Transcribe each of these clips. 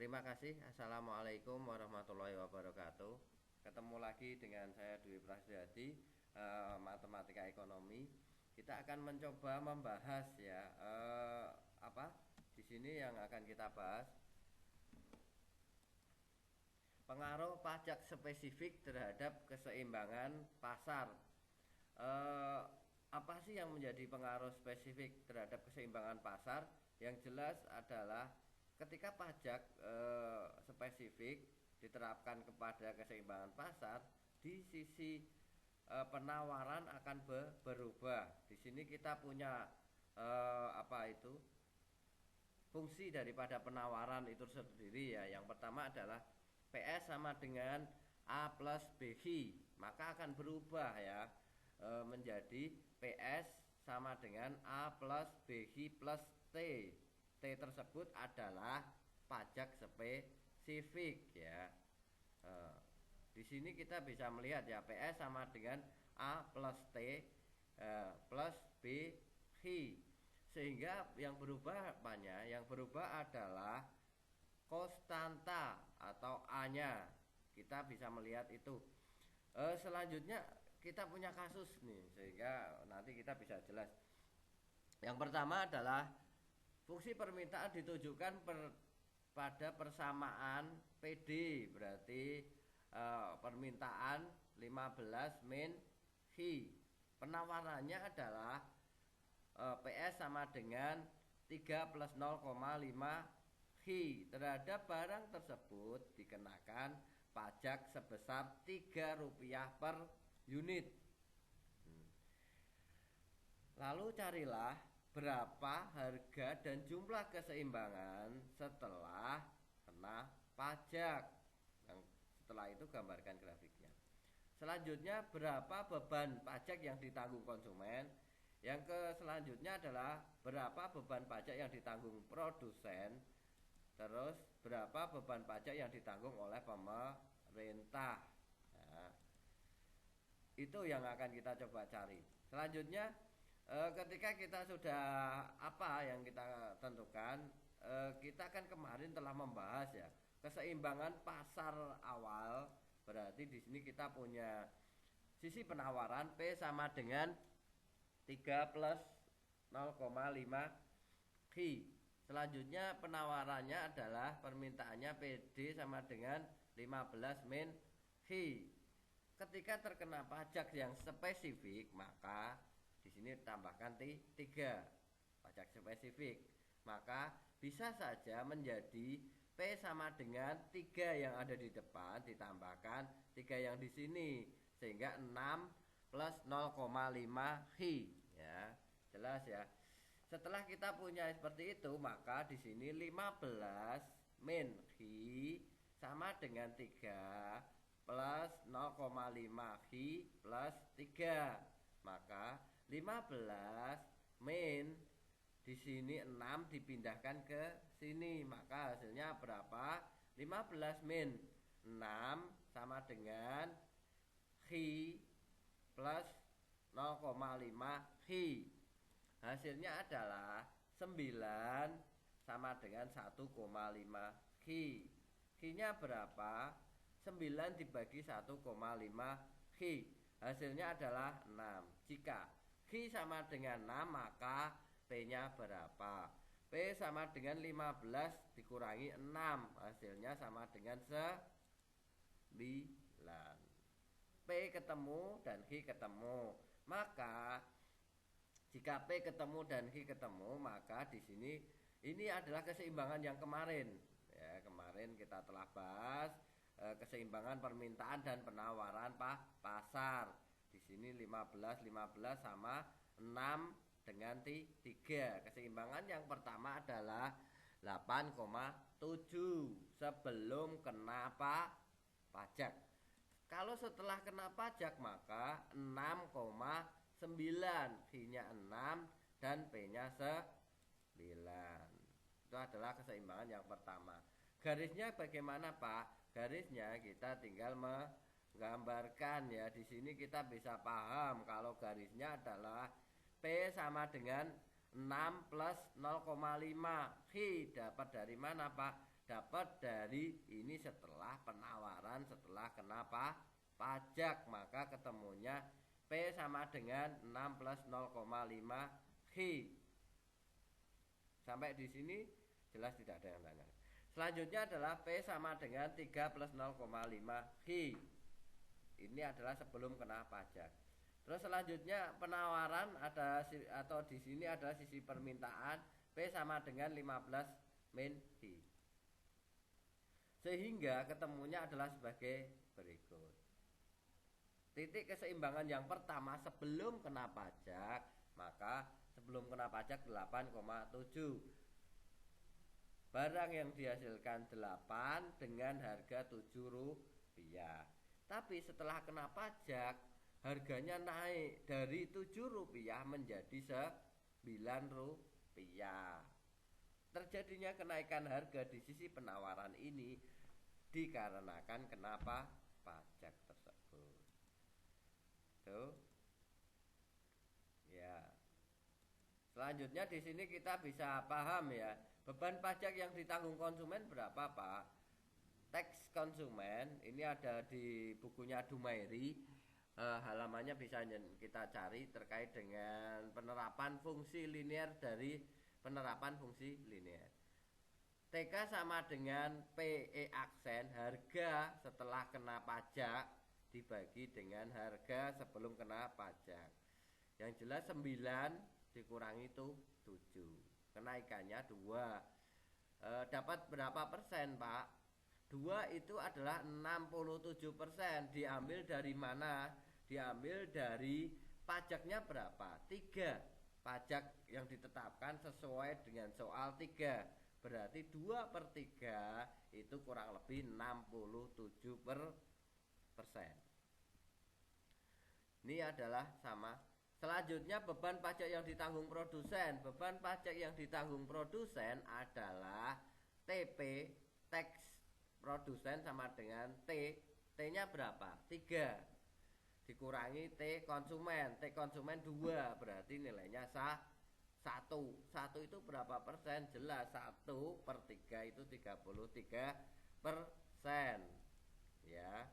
Terima kasih. Assalamualaikum warahmatullahi wabarakatuh. Ketemu lagi dengan saya Dwi Prasetyo, matematika ekonomi. Kita akan mencoba membahas ya apa di sini yang akan kita bahas pengaruh pajak spesifik terhadap keseimbangan pasar. Eh, Apa sih yang menjadi pengaruh spesifik terhadap keseimbangan pasar? Yang jelas adalah ketika pajak spesifik diterapkan kepada keseimbangan pasar, di sisi penawaran akan berubah. Di sini kita punya apa itu fungsi daripada penawaran itu sendiri ya. Yang pertama adalah PS sama dengan A plus BI, maka akan berubah ya menjadi PS sama dengan A plus BI plus T. T tersebut adalah pajak spesifik ya. Di sini kita bisa melihat ya, PS sama dengan A plus T plus BI. Sehingga yang berubah apanya? Yang berubah adalah konstanta atau A-nya. Kita bisa melihat itu. Selanjutnya kita punya kasus nih, sehingga nanti kita bisa jelas. Yang pertama adalah fungsi permintaan ditujukan pada persamaan PD, berarti permintaan 15 min Hi. Penawarannya adalah PS sama dengan 3 plus 0,5 Hi. Terhadap barang tersebut dikenakan pajak sebesar Rp3 per unit. Lalu carilah berapa harga dan jumlah keseimbangan setelah kena pajak. Yang setelah itu gambarkan grafiknya. Selanjutnya berapa beban pajak yang ditanggung konsumen. Yang selanjutnya adalah berapa beban pajak yang ditanggung produsen. Terus berapa beban pajak yang ditanggung oleh pemerintah. Nah, itu yang akan kita coba cari. Selanjutnya ketika kita sudah apa yang kita tentukan, kita kan kemarin telah membahas ya keseimbangan pasar awal. Berarti di sini kita punya sisi penawaran P sama dengan 3 plus 0,5 Hi. Selanjutnya penawarannya adalah permintaannya PD sama dengan 15 min Hi. Ketika terkena pajak yang spesifik, maka di sini tambahkan 3 pajak spesifik. Maka bisa saja menjadi P sama dengan 3 yang ada di depan ditambahkan 3 yang di sini, sehingga 6 plus 0,5 Hi ya. Jelas ya. Setelah kita punya seperti itu, maka di sini 15 min Hi sama dengan 3 plus 0,5 Hi plus 3. Maka 15 min di sini 6 dipindahkan ke sini, maka hasilnya berapa? 15 min 6 sama dengan Hi plus 0,5 Hi. Hasilnya adalah 9 sama dengan 1,5 Hi. Hi-nya berapa? 9 dibagi 1,5 Hi. Hasilnya adalah 6. Jika Hi sama dengan 6, maka P-nya berapa? P sama dengan 15 dikurangi 6. Hasilnya sama dengan 9. P ketemu dan Hi ketemu. Maka jika P ketemu dan Hi ketemu, maka di sini ini adalah keseimbangan yang kemarin. Ya, kemarin kita telah bahas keseimbangan permintaan dan penawaran pasar. Di sini 15 sama 6 dengan 3. Keseimbangan yang pertama adalah 8,7 sebelum kena pajak. Kalau setelah kena pajak maka 6,9, Hi-nya 6 dan P-nya 9. Itu adalah keseimbangan yang pertama. Garisnya bagaimana, Pak? Garisnya kita tinggal menggambarkan ya. Di sini kita bisa paham kalau garisnya adalah P sama dengan 6 plus 0,5. Dapat dari mana Pak? Dapat dari ini setelah penawaran, setelah kena pajak. Maka ketemunya P sama dengan 6 plus 0,5 Hi. Sampai di sini jelas, tidak ada yang tanya. Selanjutnya adalah P sama dengan 3 plus 0,5 Hi. Ini adalah sebelum kena pajak. Terus selanjutnya penawaran ada, atau di sini adalah sisi permintaan, P sama dengan 15 min Hi. Sehingga ketemunya adalah sebagai berikut. Titik keseimbangan yang pertama sebelum kena pajak, maka sebelum kena pajak 8,7. Barang yang dihasilkan 8 dengan harga 7 rupiah. Tapi setelah kena pajak, harganya naik dari 7 rupiah menjadi 9 rupiah. Terjadinya kenaikan harga di sisi penawaran ini dikarenakan kenapa pajak tersebut. Tuh. Ya. Selanjutnya di sini kita bisa paham ya, beban pajak yang ditanggung konsumen berapa Pak? Teks konsumen ini ada di bukunya Dumairi, halamannya bisa kita cari terkait dengan penerapan fungsi linear dari penerapan fungsi linear. TK sama dengan PE aksen, harga setelah kena pajak dibagi dengan harga sebelum kena pajak. Yang jelas 9 dikurangi itu 7. Kenaikannya 2. Dapat berapa persen Pak? 2 itu adalah 67%. Diambil dari mana? Diambil dari pajaknya berapa? 3. Pajak yang ditetapkan sesuai dengan soal 3. Berarti 2/3 itu kurang lebih 67%. Ini adalah sama. Selanjutnya beban pajak yang ditanggung produsen. Beban pajak yang ditanggung produsen adalah TP, teks produsen, sama dengan T. T-nya berapa? 3. Dikurangi T konsumen. T konsumen 2, berarti nilainya 1. 1 itu berapa persen? Jelas, 1/3 itu 33%. Ya,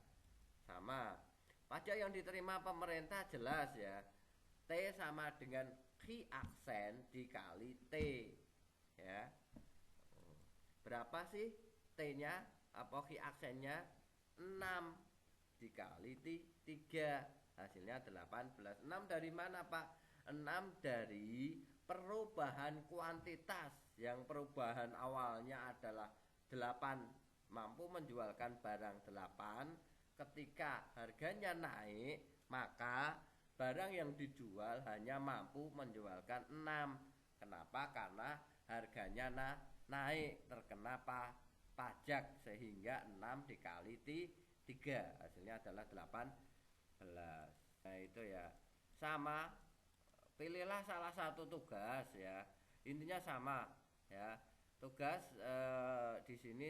sama. Pajak yang diterima pemerintah jelas ya. T sama dengan Q aksen dikali T. Ya. Berapa sih T-nya? Apa Q aksennya? 6 dikali 3. Hasilnya 18. 6 dari mana Pak? 6 dari perubahan kuantitas. Yang perubahan awalnya adalah 8, mampu menjualkan barang 8. Ketika harganya naik, maka barang yang dijual hanya mampu menjualkan 6. Kenapa? Karena harganya naik, terkena pajak, sehingga 6 dikali 3, hasilnya adalah 18. Nah itu ya, sama. Pilihlah salah satu tugas ya. Intinya sama ya. Tugas di sini